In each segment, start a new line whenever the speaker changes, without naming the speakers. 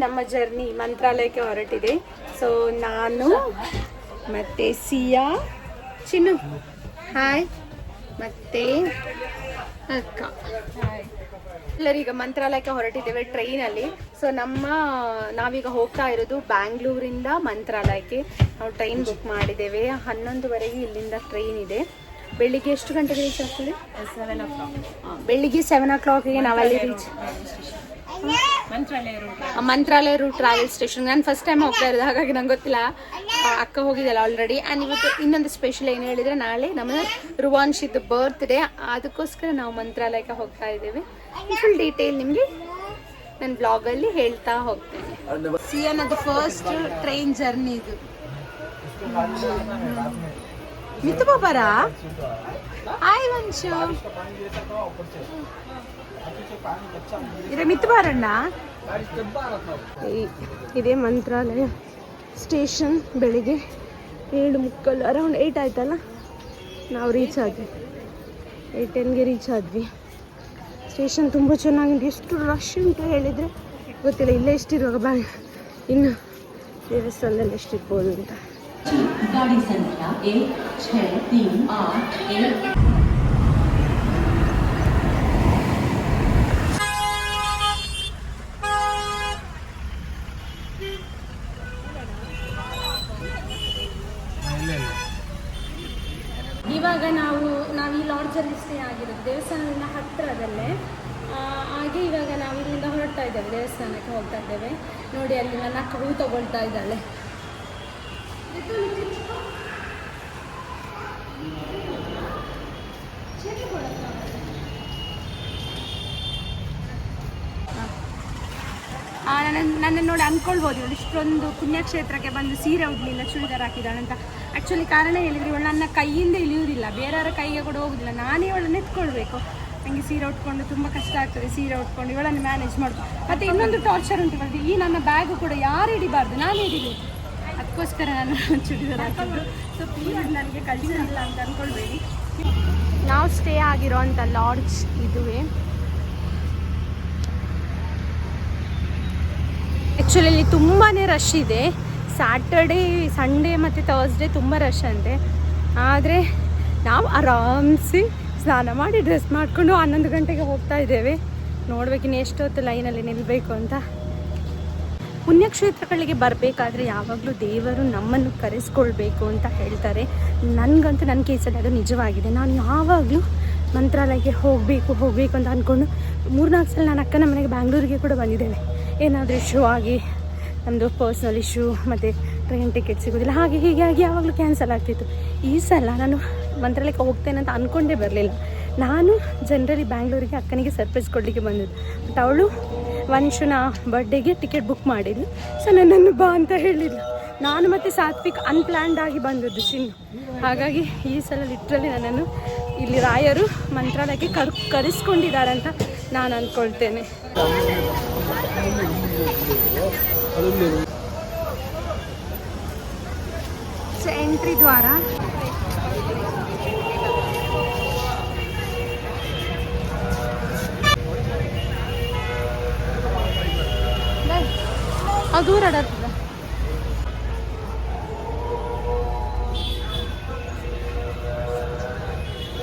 ನಮ್ಮ ಜರ್ನಿ ಮಂತ್ರಾಲಯಕ್ಕೆ ಹೊರಟಿದೆ. ಸೊ ನಾನು ಮತ್ತೆ ಸಿಯಾ, ಚಿನ್ನು ಹಾಯ್, ಮತ್ತೆ ಅಕ್ಕ ಎಲ್ಲರೀಗ ಮಂತ್ರಾಲಯಕ್ಕೆ ಹೊರಟಿದ್ದೇವೆ ಟ್ರೈನಲ್ಲಿ. ಸೊ ನಾವೀಗ ಹೋಗ್ತಾ ಇರೋದು ಬ್ಯಾಂಗ್ಳೂರಿಂದ ಮಂತ್ರಾಲಯಕ್ಕೆ. ನಾವು ಟ್ರೈನ್ ಬುಕ್ ಮಾಡಿದ್ದೇವೆ. 11:30 ಇಲ್ಲಿಂದ ಟ್ರೈನ್ ಇದೆ. ಬೆಳಿಗ್ಗೆ ಎಷ್ಟು ಗಂಟೆಗೆ ರೀಚ್ ಆಗ್ತದೆ? 7 o'clock. ಬೆಳಿಗ್ಗೆ 7 o'clockಗೆ ನಾವಲ್ಲಿ ರೀಚ್ ಮಂತ್ರಾಲಯ ರೂಟ್ ಟ್ರಾವೆಲ್ ಸ್ಟೇಷನ್. ನಾನು ಫಸ್ಟ್ ಟೈಮ್ ಹೋಗ್ತಾ ಇರೋದು, ಹಾಗಾಗಿ ನಂಗೆ ಗೊತ್ತಿಲ್ಲ. ಅಕ್ಕ ಹೋಗಿದ್ದಲ್ಲ ಆಲ್ರೆಡಿ. ಆ್ಯಂಡ್ ಇವತ್ತು ಇನ್ನೊಂದು ಸ್ಪೆಷಲ್ ಏನು ಹೇಳಿದರೆ, ನಾಳೆ ನಮ್ಮ ರುವಾನ್ಶಿದ್ದು ಬರ್ತ್ಡೇ, ಅದಕ್ಕೋಸ್ಕರ ನಾವು ಮಂತ್ರಾಲಯಕ್ಕೆ ಹೋಗ್ತಾ ಇದ್ದೇವೆ. ಫುಲ್ ಡೀಟೇಲ್ ನಿಮಗೆ ನನ್ನ ಬ್ಲಾಗಲ್ಲಿ ಹೇಳ್ತಾ ಹೋಗ್ತೇನೆ. ಸಿಯಾನದು ಫಸ್ಟ್ ಟ್ರೈನ್ ಜರ್ನಿ ಇದು. ಮಿತ್ತು ಬಾಬಾರಾ ಆಯ್ ವಂಶು ಇದೇ ಮಿತ್ತು ಬಾರಣ್ಣ. ಇದೇ ಮಂತ್ರಾಲಯ ಸ್ಟೇಷನ್. ಬೆಳಿಗ್ಗೆ 7:30 ಅರೌಂಡ್ 8 ಆಯ್ತಲ್ಲ, ನಾವು ರೀಚ್ ಆದ್ವಿ. 8:10ಗೆ ರೀಚ್ ಆದ್ವಿ. ಸ್ಟೇಷನ್ ತುಂಬ ಚೆನ್ನಾಗಿದೆ. ಎಷ್ಟು ರಶ್ ಉಂಟು ಹೇಳಿದರೆ ಗೊತ್ತಿಲ್ಲ. ಇಲ್ಲೇ ಎಷ್ಟಿರುವಾಗ ಇನ್ನು ದೇವಸ್ಥಾನದಲ್ಲಿ ಎಷ್ಟಿರ್ಬೋದು ಅಂತ. ಗಾಡಿ ಸಂಖ್ಯಾ 1638. ಇವಾಗ ನಾವು ಈ ಲಾಡ್ಜಲ್ಲಿ ಸ್ಟೇ ಆಗಿರೋದು ದೇವಸ್ಥಾನದಿಂದ ಹತ್ತಿರದಲ್ಲೇ. ಹಾಗೆ ಇವಾಗ ನಾವು ಇಲ್ಲಿಂದ ಹೊರಡ್ತಾ ಇದ್ದೇವೆ, ದೇವಸ್ಥಾನಕ್ಕೆ ಹೋಗ್ತಾ ಇದ್ದೇವೆ. ನೋಡಿ ಅಲ್ಲಿ ನನ್ನ ಅಕ್ಕ ಹೂ ತಗೊಳ್ತಾ ಇದ್ದಾಳೆ. ನನ್ನ ನೋಡಿ ಅಂದ್ಕೊಳ್ಬೋದು ಇವಳು ಇಷ್ಟೊಂದು ಪುಣ್ಯಕ್ಷೇತ್ರಕ್ಕೆ ಬಂದು ಸೀರೆ ಉಡ್ಲಿಲ್ಲ, ಚೂಡಿದಾರ್ ಹಾಕಿದ್ದಾಳೆ ಅಂತ. ಆ್ಯಕ್ಚುಲಿ ಕಾರಣ ಹೇಳಿದರೆ, ಇವಳು ನನ್ನ ಕೈಯಿಂದ ಇಳಿಯುವುದಿಲ್ಲ, ಬೇರೆಯವರ ಕೈಗೆ ಕೂಡ ಹೋಗುದಿಲ್ಲ. ನಾನೇ ಇವಳನ್ನು ಎತ್ಕೊಳ್ಬೇಕು. ನನಗೆ ಸೀರೆ ಉಟ್ಕೊಂಡು ತುಂಬ ಕಷ್ಟ ಆಗ್ತದೆ. ಸೀರೆ ಉಟ್ಕೊಂಡು ಇವಳನ್ನು ಮ್ಯಾನೇಜ್ ಮಾಡ್ಬೋದು. ಮತ್ತು ಇನ್ನೊಂದು ಟಾರ್ಚರ್ ಉಂಟು ಇವಳಿಗೆ, ಈ ನನ್ನ ಬ್ಯಾಗು ಕೂಡ ಯಾರು ಹಿಡಿಬಾರ್ದು, ನಾನು ಹಿಡಿಬೇಕು. ಅದಕ್ಕೋಸ್ಕರ ನಾನು ಚೂಡಿದಾರ್ ಹಾಕಿದ್ದು. ಸೊ ಪ್ಲೀಸ್ ನನಗೆ ಕಳಿಸಿಲ್ಲ ಅಂತ ಅಂದ್ಕೊಳ್ಬೇಡಿ. ನಾವು ಸ್ಟೇ ಆಗಿರೋವಂಥ ಲಾಡ್ಜ್ ಇದುವೇ. ಆ್ಯಕ್ಚುಲಿ ಇಲ್ಲಿ ತುಂಬಾ ರಶ್ ಇದೆ. ಸ್ಯಾಟರ್ಡೇ, ಸಂಡೇ ಮತ್ತು ಥರ್ಸ್ಡೇ ತುಂಬ ರಶ್ ಅಂತೆ. ಆದರೆ ನಾವು ಆರಾಮ್ಸಿ ಸ್ನಾನ ಮಾಡಿ ಡ್ರೆಸ್ ಮಾಡಿಕೊಂಡು 11 ಗಂಟೆಗೆ ಹೋಗ್ತಾ ಇದ್ದೇವೆ. ನೋಡ್ಬೇಕಿನ್ನು ಎಷ್ಟೊತ್ತು ಲೈನಲ್ಲಿ ನಿಲ್ಲಬೇಕು ಅಂತ. ಪುಣ್ಯಕ್ಷೇತ್ರಗಳಿಗೆ ಬರಬೇಕಾದ್ರೆ ಯಾವಾಗಲೂ ದೇವರು ನಮ್ಮನ್ನು ಕರೆಸ್ಕೊಳ್ಬೇಕು ಅಂತ ಹೇಳ್ತಾರೆ. ನನಗಂತೂ ನನ್ನ ಕೇಸಲ್ಲಿ ಅದು ನಿಜವಾಗಿದೆ. ನಾನು ಯಾವಾಗಲೂ ಮಂತ್ರಾಲಯಕ್ಕೆ ಹೋಗಬೇಕು ಅಂತ ಅಂದ್ಕೊಂಡು 3-4 ಸಲ ನಾನು ಅಕ್ಕನ ಮನೆಗೆ ಬ್ಯಾಂಗ್ಳೂರಿಗೆ ಕೂಡ ಬಂದಿದ್ದೇವೆ. ಏನಾದರೂ ಇಶ್ಯೂ ಆಗಿ, ನಮ್ಮದು ಪರ್ಸ್ನಲ್ ಇಶ್ಯೂ ಮತ್ತು ಟ್ರೈನ್ ಟಿಕೆಟ್ ಸಿಗೋದಿಲ್ಲ, ಹಾಗೆ ಹೀಗೆ ಆಗಿ ಯಾವಾಗಲೂ ಕ್ಯಾನ್ಸಲ್ ಆಗ್ತಿತ್ತು. ಈ ಸಲ ನಾನು ಮಂತ್ರಾಲಯಕ್ಕೆ ಹೋಗ್ತೇನೆ ಅಂತ ಅಂದ್ಕೊಂಡೇ ಬರಲಿಲ್ಲ. ನಾನು ಜನರಲಿ ಬ್ಯಾಂಗ್ಳೂರಿಗೆ ಅಕ್ಕನಿಗೆ ಸರ್ಪ್ರೈಸ್ ಕೊಡಲಿಕ್ಕೆ ಬಂದಿದ್ದು. ಬಟ್ ಅವಳು ವಂಶುನ ಬರ್ಡೇಗೆ ಟಿಕೆಟ್ ಬುಕ್ ಮಾಡಿದ್ಲು. ಸೊ ನನ್ನನ್ನು ಬಾ ಅಂತ ಹೇಳಿದ್ಲು. ನಾನು ಮತ್ತು ಸಾತ್ವಿಕ್ ಅನ್ಪ್ಲ್ಯಾನ್ಡ್ ಆಗಿ ಬಂದದ್ದು ಚಿನ್ನು. ಹಾಗಾಗಿ ಈ ಸಲ ಲಿಟ್ರಲಿ ನನ್ನನ್ನು ಇಲ್ಲಿ ರಾಯರು ಮಂತ್ರಾಲಯಕ್ಕೆ ಕರೆಸ್ಕೊಂಡಿದ್ದಾರೆ ಅಂತ ನಾನು ಅಂದ್ಕೊಳ್ತೇನೆ. ಎಂಟ್ರಿ ದ್ವಾರ. ದೂರ ಆಡತ್ತದ.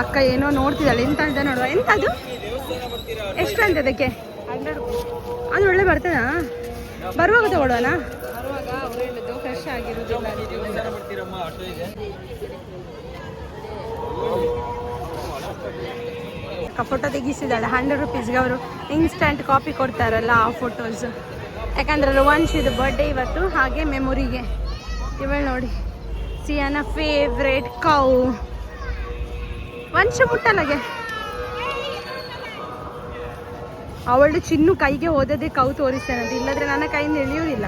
ಅಕ್ಕ ಏನೋ ನೋಡ್ತಿದ್ದಾಳೆ. ಎಂತ ಅಂತ ನೋಡುವ. ಎಂತದು? ಎಷ್ಟು ಅಂತ ಅದಕ್ಕೆ? ಅದು ಒಳ್ಳೆ ಬರ್ತದಾ? ಬರುವಾಗ ತಗೊಳ್ಳೋಣ. ಫ್ರೆಶ್ ಆಗಿರೋದಿಲ್ಲ. ಫೋಟೋ ತೆಗಿಸಿದ್ದಾಳೆ 100 rupeesಗೆ. ಅವರು ಇನ್ಸ್ಟಂಟ್ ಕಾಪಿ ಕೊಡ್ತಾರಲ್ಲ ಆ ಫೋಟೋಸ್. ಯಾಕಂದರೆ ರುವಾನ್ಶಿದು ಬರ್ಡೇ ಇವತ್ತು, ಹಾಗೆ ಮೆಮೊರಿಗೆ. ಇವಳು ನೋಡಿ, ಸಿಯಾನ ಫೇವ್ರೇಟ್ ಕೌ. ವಂಶ ಮುಟ್ಟಲ್ಲಗೆ ಅವಳು ಚಿನ್ನು ಕೈಗೆ ಹೋದದೇ ಕೌ ತೋರಿಸ್ತೇನೆ, ಇಲ್ಲದ್ರೆ ನನ್ನ ಕೈಯಿಂದ ಎಳೆಯುವುದಿಲ್ಲ.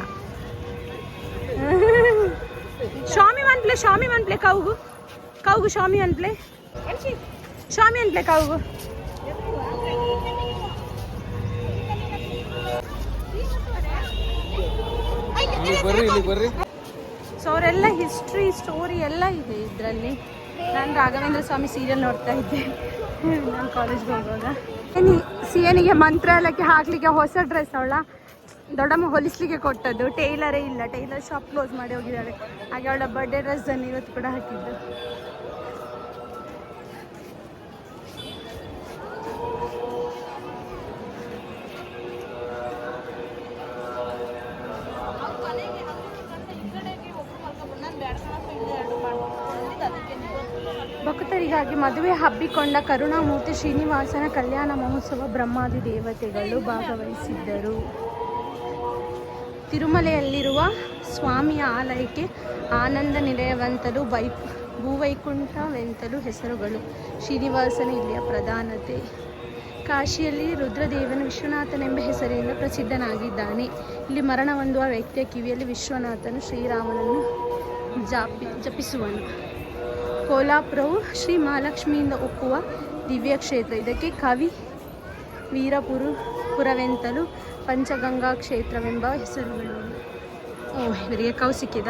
ಶಾಮಿ ಒನ್ ಪ್ಲೇ ಕೌಗು ಶಾಮಿ ಒನ್ ಪ್ಲೇ ಕೌಗು. ಸೊ ಅವರೆಲ್ಲ ಹಿಸ್ಟ್ರಿ ಸ್ಟೋರಿ ಎಲ್ಲ ಇದೆ ಇದರಲ್ಲಿ. ನಾನು ರಾಘವೇಂದ್ರ ಸ್ವಾಮಿ ಸೀರಿಯಲ್ ನೋಡ್ತಾ ಇದ್ದೆ ನಾನು ಕಾಲೇಜ್ಗೆ ಹೋಗುವಾಗ. ಸಿಯನಿಗೆ ಮಂತ್ರಾಲಯಕ್ಕೆ ಹಾಕ್ಲಿಕ್ಕೆ ಹೊಸ ಡ್ರೆಸ್ ಅವಳ ದೊಡ್ಡಮ್ಮ ಹೊಲಿಸ್ಲಿಕ್ಕೆ ಕೊಟ್ಟದ್ದು, ಟೈಲರೇ ಇಲ್ಲ, ಟೈಲರ್ ಶಾಪ್ ಕ್ಲೋಸ್ ಮಾಡಿ ಹೋಗಿದ್ದಾಳೆ. ಹಾಗೆ ಅವಳ ಬರ್ಡೇ ಡ್ರೆಸ್ ಅನ್ನು ಇವತ್ತು ಕೂಡ ಹಾಕಿದ್ದು. ಭಕ್ತರಿಗಾಗಿ ಮದುವೆ ಹಬ್ಬಿಕೊಂಡ ಕರುಣಾಮೂರ್ತಿ ಶ್ರೀನಿವಾಸನ ಕಲ್ಯಾಣ ಮಹೋತ್ಸವ ಬ್ರಹ್ಮಾದಿ ದೇವತೆಗಳು ಭಾಗವಹಿಸಿದ್ದರು. ತಿರುಮಲೆಯಲ್ಲಿರುವ ಸ್ವಾಮಿಯ ಆಲಯಕ್ಕೆ ಆನಂದ ನಿಲಯವೆಂತಲೂ ಭೂವೈಕುಂಠವೆಂತಲೂ ಹೆಸರುಗಳು. ಶ್ರೀನಿವಾಸನ ಇಲ್ಲಿಯ ಪ್ರಧಾನತೆ. ಕಾಶಿಯಲ್ಲಿ ರುದ್ರದೇವನು ವಿಶ್ವನಾಥನೆಂಬ ಹೆಸರಿನಿಂದ ಪ್ರಸಿದ್ಧನಾಗಿದ್ದಾನೆ. ಇಲ್ಲಿ ಮರಣ ಹೊಂದುವ ವ್ಯಕ್ತಿಯ ಕಿವಿಯಲ್ಲಿ ವಿಶ್ವನಾಥನು ಶ್ರೀರಾಮನನ್ನು ಜಪಿಸುವನು. ಕೋಲಾಪುರವು ಶ್ರೀ ಮಹಾಲಕ್ಷ್ಮಿಯಿಂದ ಒಪ್ಪುವ ದಿವ್ಯ ಕ್ಷೇತ್ರ. ಇದಕ್ಕೆ ಕವಿ ವೀರಪುರವೆಂತಲೂ ಪಂಚಗಂಗಾ ಕ್ಷೇತ್ರವೆಂಬ ಹೆಸರುಗಳು. ಇವರಿಗೆ ಕೌಸಿಕಿದ.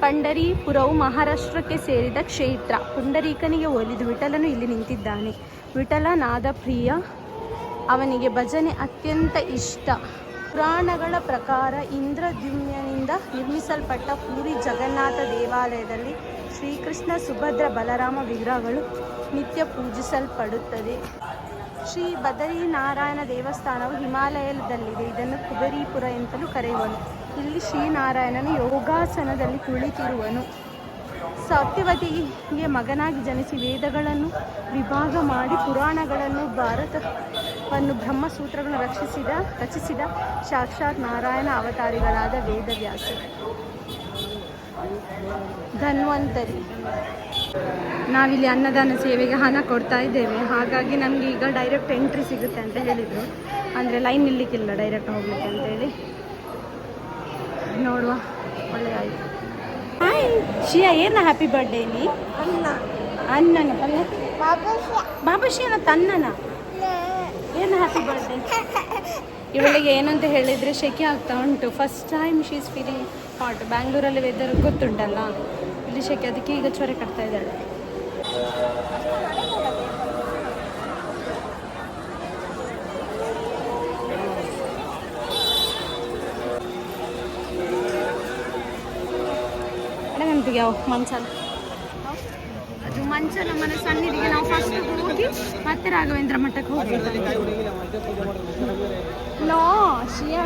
ಪಂಡರೀಪುರವು ಮಹಾರಾಷ್ಟ್ರಕ್ಕೆ ಸೇರಿದ ಕ್ಷೇತ್ರ. ಪುಂಡರೀಕನಿಗೆ ಒಲಿದು ವಿಠಲನು ಇಲ್ಲಿ ನಿಂತಿದ್ದಾನೆ. ವಿಠಲ ನಾದಪ್ರಿಯ, ಅವನಿಗೆ ಭಜನೆ ಅತ್ಯಂತ ಇಷ್ಟ. ಪುರಾಣಗಳ ಪ್ರಕಾರ ಇಂದ್ರದ್ಯುಮ್ನಿಂದ ನಿರ್ಮಿಸಲ್ಪಟ್ಟ ಪೂರಿ ಜಗನ್ನಾಥ ದೇವಾಲಯದಲ್ಲಿ ಶ್ರೀಕೃಷ್ಣ, ಸುಭದ್ರ, ಬಲರಾಮ ವಿಗ್ರಹಗಳು ನಿತ್ಯ ಪೂಜಿಸಲ್ಪಡುತ್ತದೆ. ಶ್ರೀ ಬದರಿನಾರಾಯಣ ದೇವಸ್ಥಾನವು ಹಿಮಾಲಯದಲ್ಲಿದೆ. ಇದನ್ನು ಕುಬೇರೀಪುರ ಎಂತಲೂ ಕರೆಯುವನು. ಇಲ್ಲಿ ಶ್ರೀನಾರಾಯಣನು ಯೋಗಾಸನದಲ್ಲಿ ಕುಳಿತಿರುವನು. ಸತ್ಯವತಿಗೆ ಮಗನಾಗಿ ಜನಿಸಿ ವೇದಗಳನ್ನು ವಿಭಾಗ ಮಾಡಿ ಪುರಾಣಗಳನ್ನು, ಭಾರತವನ್ನು, ಬ್ರಹ್ಮಸೂತ್ರಗಳನ್ನು ರಚಿಸಿದ ಸಾಕ್ಷಾತ್ ನಾರಾಯಣ ಅವತಾರಿಗಳಾದ ವೇದವ್ಯಾಸರು. ಧನ್ವಂತರಿ. ನಾವಿಲ್ಲಿ ಅನ್ನದಾನ ಸೇವೆಗೆ ಹಣ ಕೊಡ್ತಾ ಇದ್ದೇವೆ. ಹಾಗಾಗಿ ನಮಗೆ ಈಗ ಡೈರೆಕ್ಟ್ ಎಂಟ್ರಿ ಸಿಗುತ್ತೆ ಅಂತ ಹೇಳಿದರು. ಅಂದರೆ ಲೈನ್ ನಿಲ್ಲಿಕ್ಕಿಲ್ಲ, ಡೈರೆಕ್ಟ್ ಹೋಗ್ಲಿಕ್ಕೆ ಅಂತೇಳಿ. ನೋಡುವ, ಒಳ್ಳೆ ಆಯಿತು. ಹಾಯ್ ಶಿಯಾ, ಏನು ಹ್ಯಾಪಿ ಬರ್ಡೇ ಇಲ್ಲಿ? ಅನ್ನನ ಪಲ್ಲೆ ಬಾಬಾ ಶಿಯನ ತನ್ನನ ಏನು ಹ್ಯಾಪಿ ಬರ್ಡೇ. ಇವಳಿಗೆ ಏನಂತ ಹೇಳಿದರೆ ಶೆಕೆ ಆಗ್ತಾ ಉಂಟು. First time she is feeling hot. ಬ್ಯಾಂಗ್ಳೂರಲ್ಲಿ ವೆದರ್ ಗೊತ್ತುಂಟಲ್ಲ, ಇಲ್ಲಿ ಶೆಕೆ, ಅದಕ್ಕೆ ಈಗ ಚೊರೆ ಕಟ್ತಾ ಇದ್ದಾಳೆ. ಯಾವ ಮಂಚಲ, ಅದು ಮಂಚಲ ಮನೆ ಸಣ್ಣಿದಿಗೆ ನಾವು ಫಸ್ಟ್ ಹೋಗಿ ಮತ್ತೆ ರಾಘವೇಂದ್ರ ಮಠಕ್ಕೆ ಹೋಗ್ಬೇಕು. ನೋ ಶಿಯಾ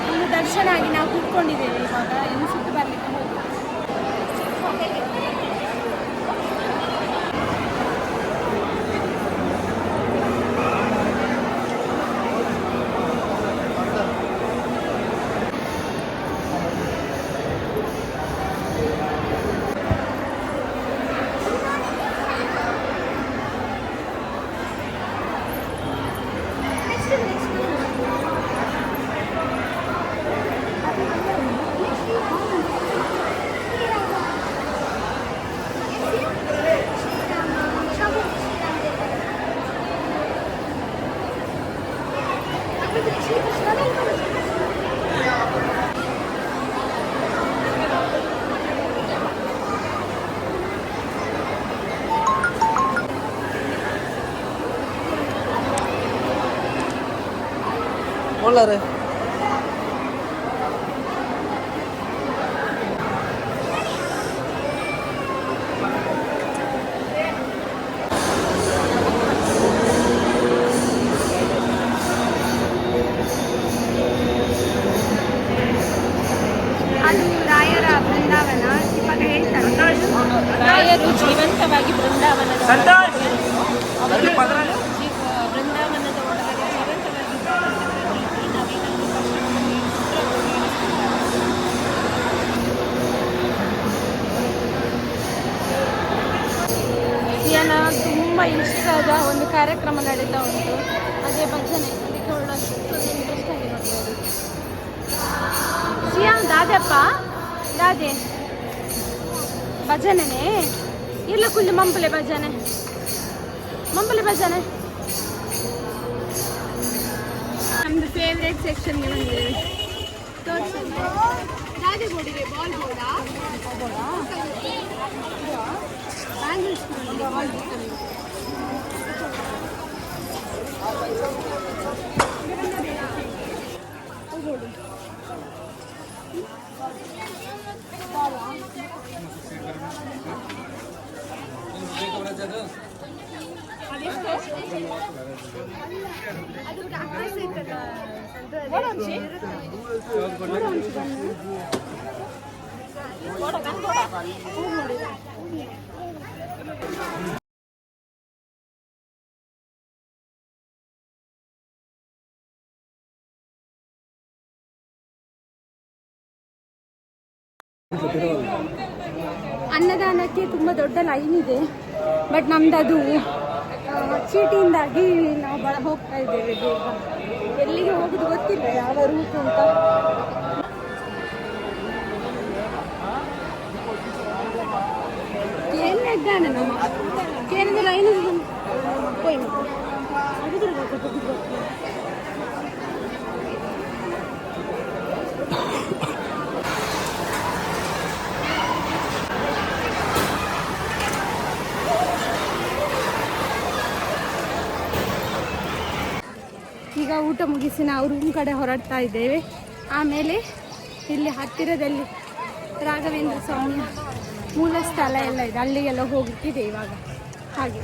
ಒಂದು ದರ್ಶನ ಆಗಿ ನಾವು ಕೂತ್ಕೊಂಡಿದ್ದೇವೆ. ಇವಾಗ ಇನ್ನು ಸುತ್ತು ಬರಲಿಕ್ಕೆ ಹೋಗಿ
ಒಳ್ಳೆ
ರಾಯರು ಜೀವಂತವಾಗಿ ಬೃಂದಾವನದ ಒಳಗಡೆ ತುಂಬ ಇಷ್ಟದ ಒಂದು ಕಾರ್ಯಕ್ರಮ ನಡೀತಾ ಉಂಟು. ಅದೇ ಭಜನೆ, ಅದಕ್ಕೆ ಒಳ್ಳೆ ಇಂಟ್ರೆಸ್ಟ್ ಆಗಿ ನೋಡ್ತಾ ಇರೋದು. ದಿಯಾ ದಾದಪ್ಪ ದಾದೆ ಭಜನೆನೇ ಇಲ್ಲ ಕುಲ್ಲು ಮಂಪಲೆ ಭಜನೆ ನಮ್ದು ಫೇವ್ರೇಟ್ ಸೆಕ್ಷನ್ಗೆ ಬಂದಿದ್ದೀವಿ ತೋರಿಸಿ ದಾದೆ ಬೋರ್ಡಿಗೆ ಬಾಲ್ ಬೋರ್ಡಾ ಬ್ಯಾಂಗಲ್ಸ್ ಅನ್ನದಾನಕ್ಕೆ ತುಂಬ ದೊಡ್ಡ ಲೈನ್ ಇದೆ. ಬಟ್ ನಮ್ದು ಅದು ಚೀಟಿಯಿಂದಾಗಿ ನಾವು ಹೋಗ್ತಾ ಇದ್ದೇವೆ ಬೇಗ. ಎಲ್ಲಿಗೆ ಹೋಗೋದು ಗೊತ್ತಿಲ್ಲ, ಯಾವ ರೂಟ್ ಅಂತ. ಕೇರಳ ಇದ್ದಾನೆ ನಮ್ಮ ಕೇರಳದ ಲೈನ್ ಈಗ ಊಟ ಮುಗಿಸಿ ನಾವು ರೂಮ್ ಕಡೆ ಹೊರಡ್ತಾ ಇದ್ದೇವೆ. ಆಮೇಲೆ ಇಲ್ಲಿ ಹತ್ತಿರದಲ್ಲಿ ರಾಘವೇಂದ್ರ ಸ್ವಾಮಿಯ ಮೂಲ ಸ್ಥಳ ಎಲ್ಲ ಇದೆ, ಅಲ್ಲಿಗೆಲ್ಲ ಹೋಗ್ಲಿಕ್ಕಿದೆ ಇವಾಗ. ಹಾಗೆ